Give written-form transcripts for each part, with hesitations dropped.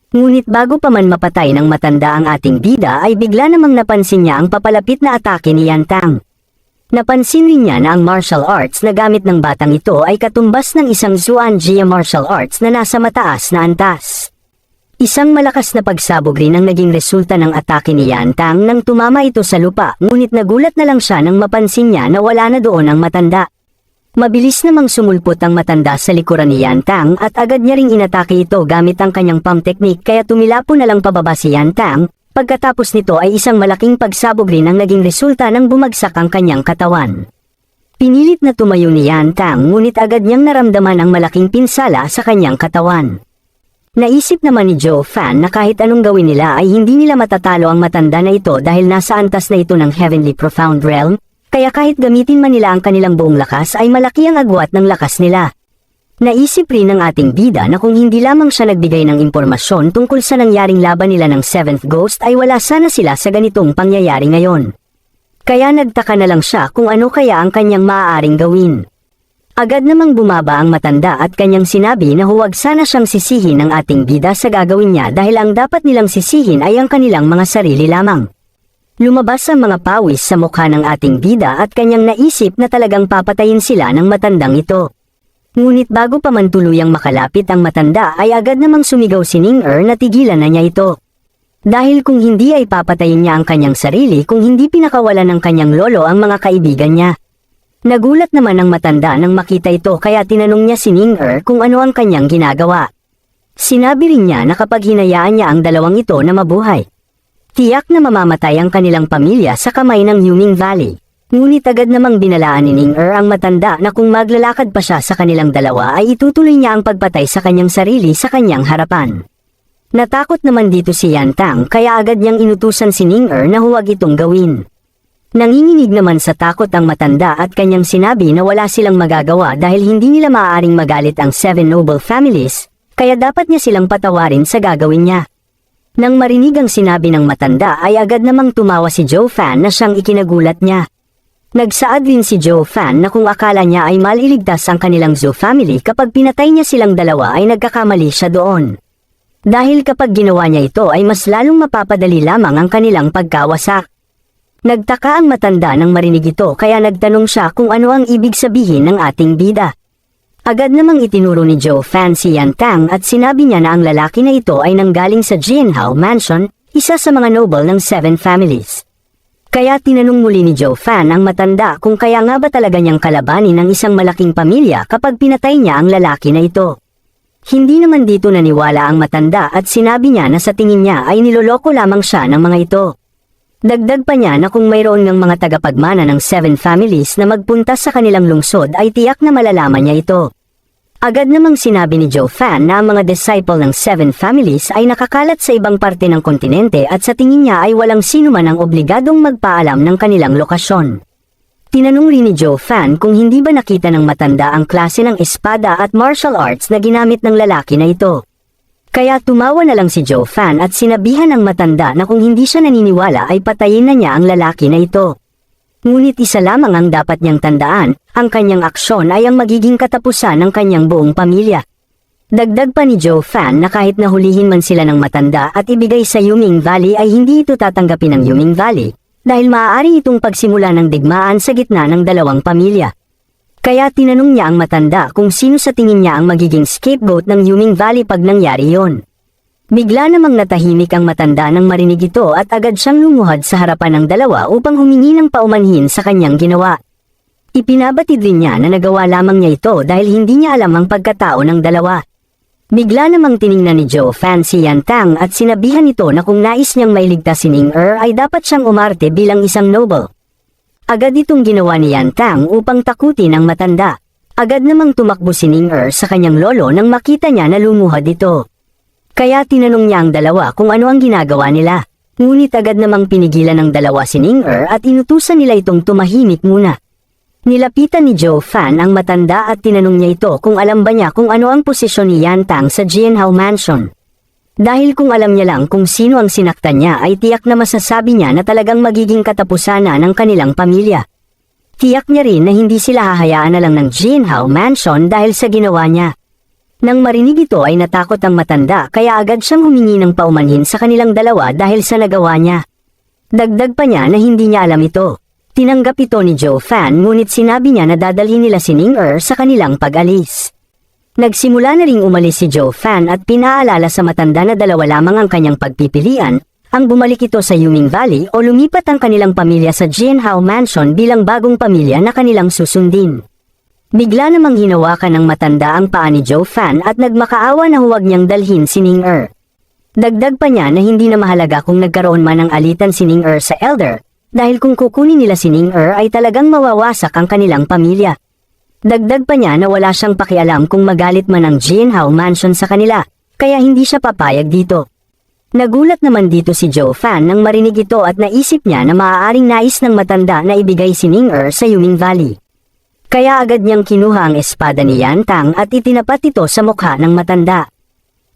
Ngunit bago pa man mapatay ng matanda ang ating bida ay bigla namang napansin niya ang papalapit na atake ni Yan Tang. Napansin rin niya na ang martial arts na gamit ng batang ito ay katumbas ng isang Xuan Jia martial arts na nasa mataas na antas. Isang malakas na pagsabog rin ang naging resulta ng atake ni Yan Tang nang tumama ito sa lupa, ngunit nagulat na lang siya nang mapansin niya na wala na doon ang matanda. Mabilis namang sumulpot ang matanda sa likuran ni Yan Tang at agad niya ring inatake ito gamit ang kanyang pump technique kaya tumilapo na lang pababa si Yan Tang. Pagkatapos nito ay isang malaking pagsabog rin ang naging resulta nang bumagsak ang kanyang katawan. Pinilit na tumayo ni Yan Tang ngunit agad niyang naramdaman ang malaking pinsala sa kanyang katawan. Naisip naman ni Zhou Fan na kahit anong gawin nila ay hindi nila matatalo ang matanda na ito dahil nasa antas na ito ng Heavenly Profound Realm. Kaya kahit gamitin man nila ang kanilang buong lakas ay malaki ang agwat ng lakas nila. Naisip rin ng ating bida na kung hindi lamang siya nagbigay ng impormasyon tungkol sa nangyaring laban nila ng Seventh Ghost ay wala sana sila sa ganitong pangyayari ngayon. Kaya nagtaka na lang siya kung ano kaya ang kanyang maaaring gawin. Agad namang bumaba ang matanda at kanyang sinabi na huwag sana siyang sisihin ng ating bida sa gagawin niya dahil ang dapat nilang sisihin ay ang kanilang mga sarili lamang. Lumabas ang mga pawis sa mukha ng ating bida at kanyang naisip na talagang papatayin sila ng matandang ito. Ngunit bago pa man tuluyang makalapit ang matanda ay agad namang sumigaw si Ning-er na tigilan na niya ito. Dahil kung hindi ay papatayin niya ang kanyang sarili kung hindi pinakawalan ng kanyang lolo ang mga kaibigan niya. Nagulat naman ang matanda nang makita ito kaya tinanong niya si Ning-er kung ano ang kanyang ginagawa. Sinabi rin niya na kapag hinayaan niya ang dalawang ito na mabuhay, tiyak na mamamatay ang kanilang pamilya sa kamay ng Yuming Valley. Ngunit agad namang binalaan ni Ning-er ang matanda na kung maglalakad pa siya sa kanilang dalawa ay itutuloy niya ang pagpatay sa kanyang sarili sa kanyang harapan. Natakot naman dito si Yan Tang kaya agad niyang inutusan si Ning-er na huwag itong gawin. Nanginginig naman sa takot ang matanda at kanyang sinabi na wala silang magagawa dahil hindi nila maaaring magalit ang Seven Noble Families, kaya dapat niya silang patawarin sa gagawin niya. Nang marinig ang sinabi ng matanda ay agad namang tumawa si Zhou Fan na siyang ikinagulat niya. Nagsaad rin si Zhou Fan na kung akala niya ay maliligtas ang kanilang Zhou family kapag pinatay niya silang dalawa ay nagkakamali siya doon. Dahil kapag ginawa niya ito ay mas lalong mapapadali lamang ang kanilang pagkawasak. Nagtaka ang matanda nang marinig ito kaya nagtanong siya kung ano ang ibig sabihin ng ating bida. Agad namang itinuro ni Zhou Fan si Yan Tang at sinabi niya na ang lalaki na ito ay nanggaling sa Jianhao Mansion, isa sa mga noble ng Seven Families. Kaya tinanong muli ni Zhou Fan ang matanda kung kaya nga ba talaga niyang kalabanin ng isang malaking pamilya kapag pinatay niya ang lalaki na ito. Hindi naman dito naniwala ang matanda at sinabi niya na sa tingin niya ay niloloko lamang siya ng mga ito. Dagdag pa niya na kung mayroon ng mga tagapagmana ng Seven Families na magpunta sa kanilang lungsod ay tiyak na malalaman niya ito. Agad namang sinabi ni Zhou Fan na ang mga disciple ng Seven Families ay nakakalat sa ibang parte ng kontinente at sa tingin niya ay walang sino man ang obligadong magpaalam ng kanilang lokasyon. Tinanong rin ni Zhou Fan kung hindi ba nakita ng matanda ang klase ng espada at martial arts na ginamit ng lalaki na ito. Kaya tumawa na lang si Zhou Fan at sinabihan ng matanda na kung hindi siya naniniwala ay patayin na niya ang lalaki na ito. Ngunit isa lamang ang dapat niyang tandaan, ang kanyang aksyon ay ang magiging katapusan ng kanyang buong pamilya. Dagdag pa ni Zhou Fan na kahit nahulihin man sila ng matanda at ibigay sa Yuming Valley ay hindi ito tatanggapin ng Yuming Valley, dahil maaari itong pagsimula ng digmaan sa gitna ng dalawang pamilya. Kaya tinanong niya ang matanda kung sino sa tingin niya ang magiging scapegoat ng Yuming Valley pag nangyari yon. Bigla namang natahimik ang matanda nang marinig ito at agad siyang lumuhad sa harapan ng dalawa upang humingi ng paumanhin sa kanyang ginawa. Ipinabatid rin niya na nagawa lamang niya ito dahil hindi niya alam ang pagkatao ng dalawa. Bigla namang tiningnan ni Zhou Fan si Yan Tang at sinabihan ito na kung nais niyang mailigtas si Ning-er ay dapat siyang umarte bilang isang noble. Agad itong ginawa ni Yan Tang upang takutin ang matanda. Agad namang tumakbo si Ning-er sa kanyang lolo nang makita niya na lumuhad ito. Kaya tinanong niya ang dalawa kung ano ang ginagawa nila. Ngunit agad namang pinigilan ng dalawa si Ning-er at inutusan nila itong tumahimik muna. Nilapitan ni Zhou Fan ang matanda at tinanong niya ito kung alam ba niya kung ano ang posisyon ni Yan Tang sa Jianhao Mansion. Dahil kung alam niya lang kung sino ang sinaktan niya ay tiyak na masasabi niya na talagang magiging katapusan na ng kanilang pamilya. Tiyak niya rin na hindi sila hahayaan na lang ng Jianhao Mansion dahil sa ginawa niya. Nang marinig ito ay natakot ang matanda kaya agad siyang humingi ng paumanhin sa kanilang dalawa dahil sa nagawa niya. Dagdag pa niya na hindi niya alam ito. Tinanggap ito ni Joe Fan ngunit sinabi niya na dadalhin nila si Ning-er sa kanilang pag-alis. Nagsimula na ring umalis si Joe Fan at pinaalala sa matanda na dalawa lamang ang kanyang pagpipilian, ang bumalik ito sa Yuming Valley o lumipat ang kanilang pamilya sa Jianhao Mansion bilang bagong pamilya na kanilang susundin. Bigla namang hinawakan ng matanda ang paa ni Joe Fan at nagmakaawa na huwag niyang dalhin si Ning-er. Dagdag pa niya na hindi na mahalaga kung nagkaroon man ng alitan si Ning-er sa elder, dahil kung kukunin nila si Ning-er ay talagang mawawasak ang kanilang pamilya. Dagdag pa niya na wala siyang pakialam kung magalit man ang Jianhao Mansion sa kanila, kaya hindi siya papayag dito. Nagulat naman dito si Joe Fan nang marinig ito at naisip niya na maaaring nais ng matanda na ibigay si Ning-er sa Yuming Valley. Kaya agad niyang kinuha ang espada ni Yan Tang at itinapat ito sa mukha ng matanda.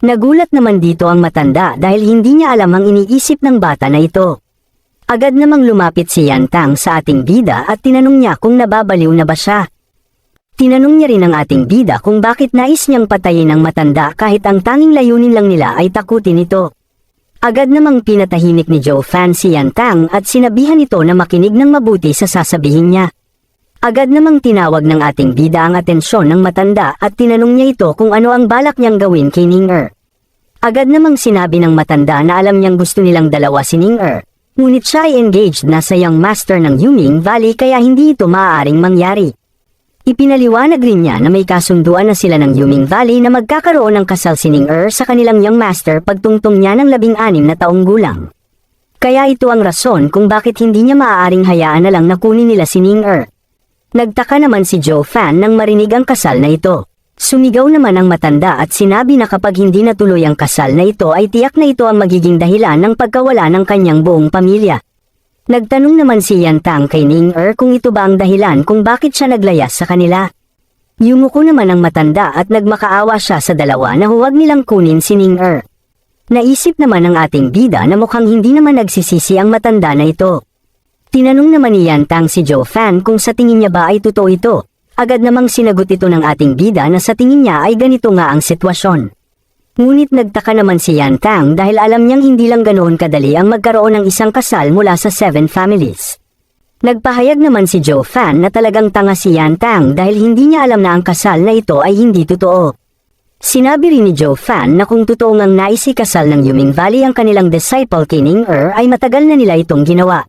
Nagulat naman dito ang matanda dahil hindi niya alam ang iniisip ng bata na ito. Agad namang lumapit si Yan Tang sa ating bida at tinanong niya kung nababaliw na ba siya. Tinanong niya rin ang ating bida kung bakit nais niyang patayin ang matanda kahit ang tanging layunin lang nila ay takutin ito. Agad namang pinatahimik ni Joe Fan si Yan Tang at sinabihan ito na makinig ng mabuti sa sasabihin niya. Agad namang tinawag ng ating bida ang atensyon ng matanda at tinanong niya ito kung ano ang balak niyang gawin kay Ning-er. Agad namang sinabi ng matanda na alam niyang gusto nilang dalawa si Ning-er, ngunit siya ay engaged na sa young master ng Yuming Valley kaya hindi ito maaaring mangyari. Ipinaliwanag rin niya na may kasunduan na sila ng Yuming Valley na magkakaroon ng kasal si Ning-er sa kanilang young master pagtungtong niya ng 16 na taong gulang. Kaya ito ang rason kung bakit hindi niya maaaring hayaan na lang na kunin nila si Ning-er. Nagtaka naman si Joe Fan nang marinig ang kasal na ito. Sumigaw naman ang matanda at sinabi na kapag hindi natuloy ang kasal na ito ay tiyak na ito ang magiging dahilan ng pagkawala ng kanyang buong pamilya. Nagtanong naman si Yan Tang kay Ning-er kung ito ba ang dahilan kung bakit siya naglayas sa kanila. Yumuko naman ang matanda at nagmakaawa siya sa dalawa na huwag nilang kunin si Ning-er. Naisip naman ng ating bida na mukhang hindi naman nagsisisi ang matanda na ito. Tinanong naman ni Yan Tang si Joe Fan kung sa tingin niya ba ay totoo ito. Agad namang sinagot ito ng ating bida na sa tingin niya ay ganito nga ang sitwasyon. Ngunit nagtaka naman si Yan Tang dahil alam niyang hindi lang ganoon kadali ang magkaroon ng isang kasal mula sa 7 families. Nagpahayag naman si Joe Fan na talagang tanga si Yan Tang dahil hindi niya alam na ang kasal na ito ay hindi totoo. Sinabi rin ni Joe Fan na kung totoo ngang naisikasal ng Yuming Valley ang kanilang disciple kay Ning-er ay matagal na nila itong ginawa.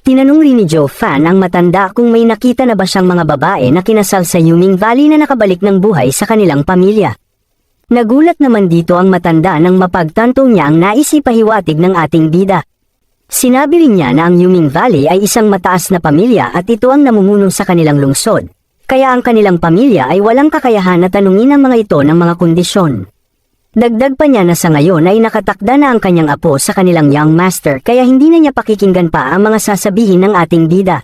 Tinanong rin ni Joe Fan ang matanda kung may nakita na ba siyang mga babae na kinasal sa Yuming Valley na nakabalik ng buhay sa kanilang pamilya. Nagulat naman dito ang matanda nang mapagtanto niya ang naisipahiwatig ng ating bida. Sinabi rin niya na ang Yuming Valley ay isang mataas na pamilya at ito ang namumuno sa kanilang lungsod, kaya ang kanilang pamilya ay walang kakayahan na tanungin ang mga ito ng mga kondisyon. Dagdag pa niya na sa ngayon ay nakatakda na ang kanyang apo sa kanilang young master kaya hindi na niya pakikinggan pa ang mga sasabihin ng ating bida.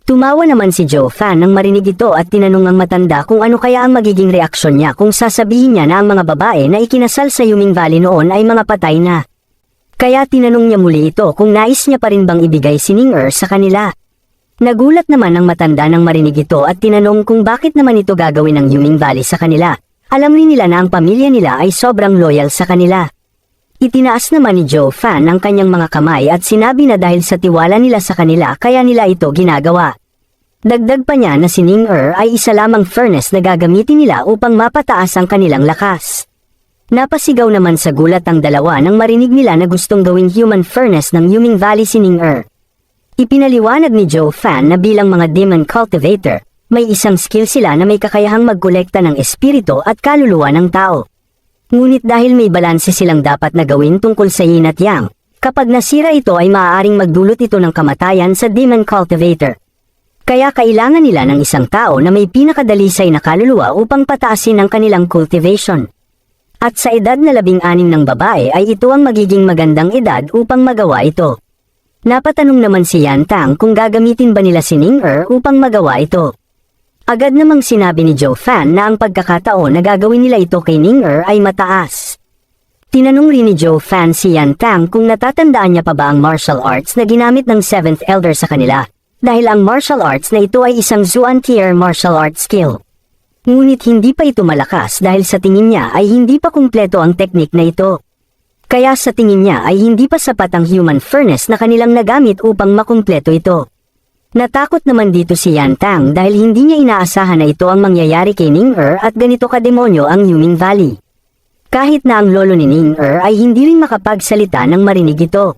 Tumawa naman si Joe Fan nang marinig ito at tinanong ang matanda kung ano kaya ang magiging reaksyon niya kung sasabihin niya na ang mga babae na ikinasal sa Yuming Valley noon ay mga patay na. Kaya tinanong niya muli ito kung nais niya pa rin bang ibigay si Ning-er sa kanila. Nagulat naman ang matanda nang marinig ito at tinanong kung bakit naman ito gagawin ng Yuming Valley sa kanila. Alam rin nila na ang pamilya nila ay sobrang loyal sa kanila. Itinaas naman ni Joe Fan ang kanyang mga kamay at sinabi na dahil sa tiwala nila sa kanila kaya nila ito ginagawa. Dagdag pa niya na si Ning-er ay isa lamang furnace na gagamitin nila upang mapataas ang kanilang lakas. Napasigaw naman sa gulat ang dalawa nang marinig nila na gustong gawing human furnace ng Yuming Valley si Ning-er. Ipinaliwanag ni Joe Fan na bilang mga demon cultivator, may isang skill sila na may kakayahang magkolekta ng espiritu at kaluluwa ng tao. Ngunit dahil may balanse silang dapat na gawin tungkol sa yin at yang, kapag nasira ito ay maaaring magdulot ito ng kamatayan sa demon cultivator. Kaya kailangan nila ng isang tao na may pinakadalisay na kaluluwa upang pataasin ang kanilang cultivation. At sa edad na 16 ng babae ay ito ang magiging magandang edad upang magawa ito. Napatanong naman si Yan Tang kung gagamitin ba nila si Ning-er upang magawa ito. Agad namang sinabi ni Joe Fan na ang pagkakataon na gagawin nila ito kay Ning-er ay mataas. Tinanong rin ni Joe Fan si Yan Tang kung natatandaan niya pa ba ang martial arts na ginamit ng 7th Elder sa kanila, dahil ang martial arts na ito ay isang Zuan tier martial arts skill. Ngunit hindi pa ito malakas dahil sa tingin niya ay hindi pa kumpleto ang teknik na ito. Kaya sa tingin niya ay hindi pa sapat ang human furnace na kanilang nagamit upang makumpleto ito. Natakot naman dito si Yan Tang dahil hindi niya inaasahan na ito ang mangyayari kay Ning at ganito kademonyo ang Yuming Valley. Kahit na ang lolo ni Ning ay hindi rin makapagsalita nang marinig ito.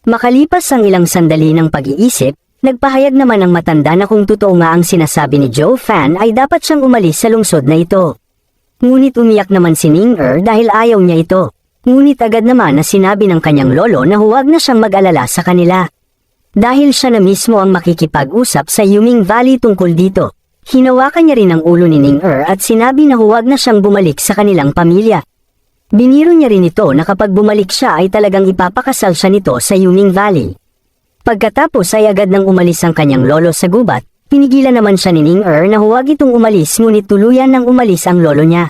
Makalipas ang ilang sandali ng pag-iisip, nagpahayag naman ang matanda na kung totoo nga ang sinasabi ni Joe Fan ay dapat siyang umalis sa lungsod na ito. Ngunit umiyak naman si Ning dahil ayaw niya ito. Ngunit agad naman na sinabi ng kanyang lolo na huwag na siyang mag-alala sa kanila. Dahil siya na mismo ang makikipag-usap sa Yuming Valley tungkol dito. Hinawakan niya rin ang ulo ni Ning at sinabi na huwag na siyang bumalik sa kanilang pamilya. Biniro niya rin ito na kapag bumalik siya ay talagang ipapakasal siya nito sa Yuming Valley. Pagkatapos ay agad nang umalis ang kanyang lolo sa gubat, pinigilan naman siya ni Ning na huwag itong umalis ngunit tuluyan nang umalis ang lolo niya.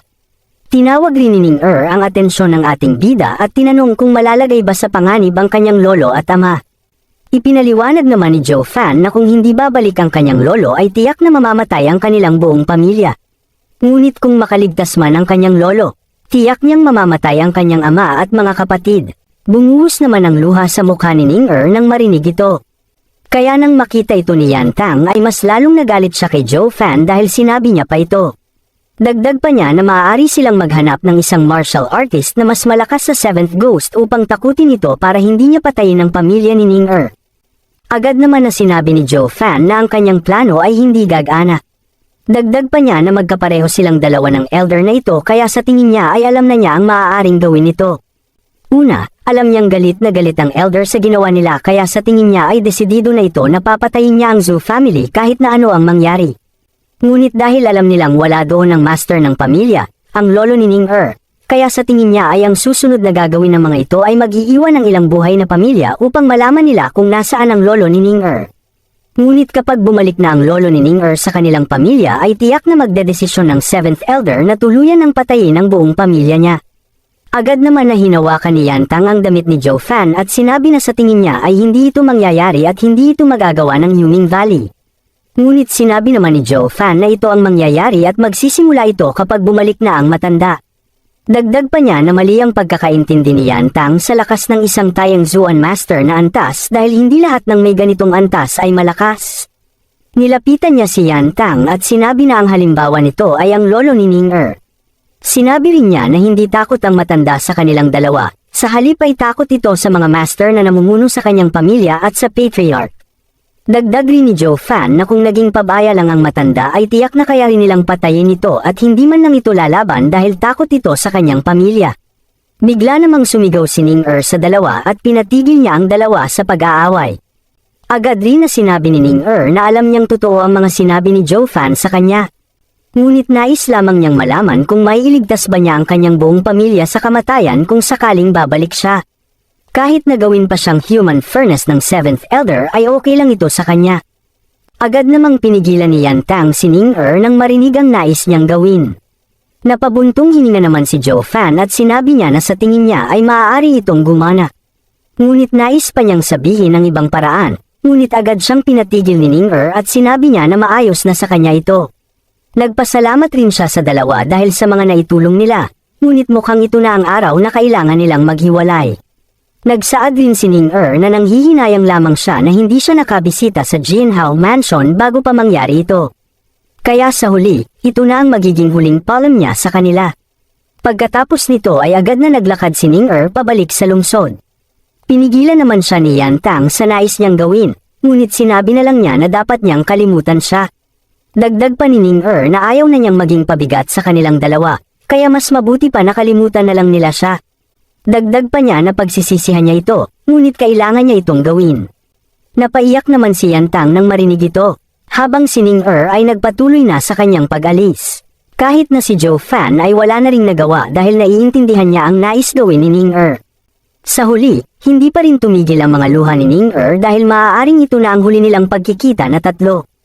Tinawag rin ni Ning ang atensyon ng ating bida at tinanong kung malalagay ba sa panganib ang kanyang lolo at ama. Ipinaliwanag naman ni Joe Fan na kung hindi babalik ang kanyang lolo ay tiyak na mamamatay ang kanilang buong pamilya. Ngunit kung makaligtas man ang kanyang lolo, tiyak niyang mamamatay ang kanyang ama at mga kapatid. Bumuhos naman ang luha sa mukha ni Ning nang marinig ito. Kaya nang makita ito ni Yan Tang ay mas lalong nagalit siya kay Joe Fan dahil sinabi niya pa ito. Dagdag pa niya na maaari silang maghanap ng isang martial artist na mas malakas sa Seventh Ghost upang takutin ito para hindi niya patayin ang pamilya ni Ning. Agad naman na sinabi ni Joe Fan na ang kanyang plano ay hindi gagana. Dagdag pa niya na magkapareho silang dalawa ng elder na ito kaya sa tingin niya ay alam na niya ang maaaring gawin nito. Una, alam niyang galit na galit ang elder sa ginawa nila kaya sa tingin niya ay desidido na ito na papatayin niya ang Zhou family kahit na ano ang mangyari. Ngunit dahil alam nilang wala doon ang master ng pamilya, ang lolo ni Ning kaya sa tingin niya ay ang susunod na gagawin ng mga ito ay mag-iiwan ng ilang buhay na pamilya upang malaman nila kung nasaan ang lolo ni Ning Ngunit kapag bumalik na ang lolo ni Ning sa kanilang pamilya ay tiyak na magdedesisyon ng 7th elder na tuluyan ng patayin ang buong pamilya niya. Agad naman na hinawakan ni Yan Tang ang damit ni Joe Fan at sinabi na sa tingin niya ay hindi ito mangyayari at hindi ito magagawa ng Yuming Valley. Ngunit sinabi naman ni Joe Fan na ito ang mangyayari at magsisimula ito kapag bumalik na ang matanda. Dagdag pa niya na mali ang pagkakaintindi ni Yan Tang sa lakas ng isang tayang Zuan Master na antas dahil hindi lahat ng may ganitong antas ay malakas. Nilapitan niya si Yan Tang at sinabi na ang halimbawa nito ay ang lolo ni Ning Sinabi rin niya na hindi takot ang matanda sa kanilang dalawa, sa halip ay takot ito sa mga master na namumuno sa kanyang pamilya at sa patriarch. Dagdag rin ni Joe Fan na kung naging pabaya lang ang matanda ay tiyak na kaya rin nilang patayin ito at hindi man lang ito lalaban dahil takot ito sa kanyang pamilya. Bigla namang sumigaw si Ning sa dalawa at pinatigil niya ang dalawa sa pag-aaway. Agad rin na sinabi ni Ning na alam niyang totoo ang mga sinabi ni Joe Fan sa kanya. Ngunit nais lamang niyang malaman kung maiiligtas ba niya ang kanyang buong pamilya sa kamatayan kung sakaling babalik siya. Kahit na gawin pa siyang human furnace ng 7th elder ay okay lang ito sa kanya. Agad namang pinigilan ni Yan Tang si Ning nang marinig ang nais niyang gawin. Napabuntong hininga naman si Joe Fan at sinabi niya na sa tingin niya ay maaari itong gumana. Ngunit nais pa niyang sabihin ang ibang paraan, ngunit agad siyang pinatigil ni Ning at sinabi niya na maayos na sa kanya ito. Nagpasalamat rin siya sa dalawa dahil sa mga naitulong nila, ngunit mukhang ito na ang araw na kailangan nilang maghiwalay. Nagsaad rin si Ning na nanghihinayang lamang siya na hindi siya nakabisita sa Jinhao Mansion bago pa mangyari ito. Kaya sa huli, ito na ang magiging huling paalam niya sa kanila. Pagkatapos nito ay agad na naglakad si Ning pabalik sa lungsod. Pinigilan naman siya ni Yan Tang sa nais niyang gawin, ngunit sinabi na lang niya na dapat niyang kalimutan siya. Dagdag pa ni Ning na ayaw na niyang maging pabigat sa kanilang dalawa, kaya mas mabuti pa nakalimutan na lang nila siya. Dagdag pa niya na pagsisisihan niya ito, ngunit kailangan niya itong gawin. Napaiyak naman si Yan Tang nang marinig ito, habang si Ning ay nagpatuloy na sa kanyang pag-alis. Kahit na si Joe Fan ay wala na ring nagawa dahil naiintindihan niya ang nais gawin ni Ning Sa huli, hindi pa rin tumigil ang mga luha ni Ning dahil maaaring ito na ang huli nilang pagkikita na tatlo.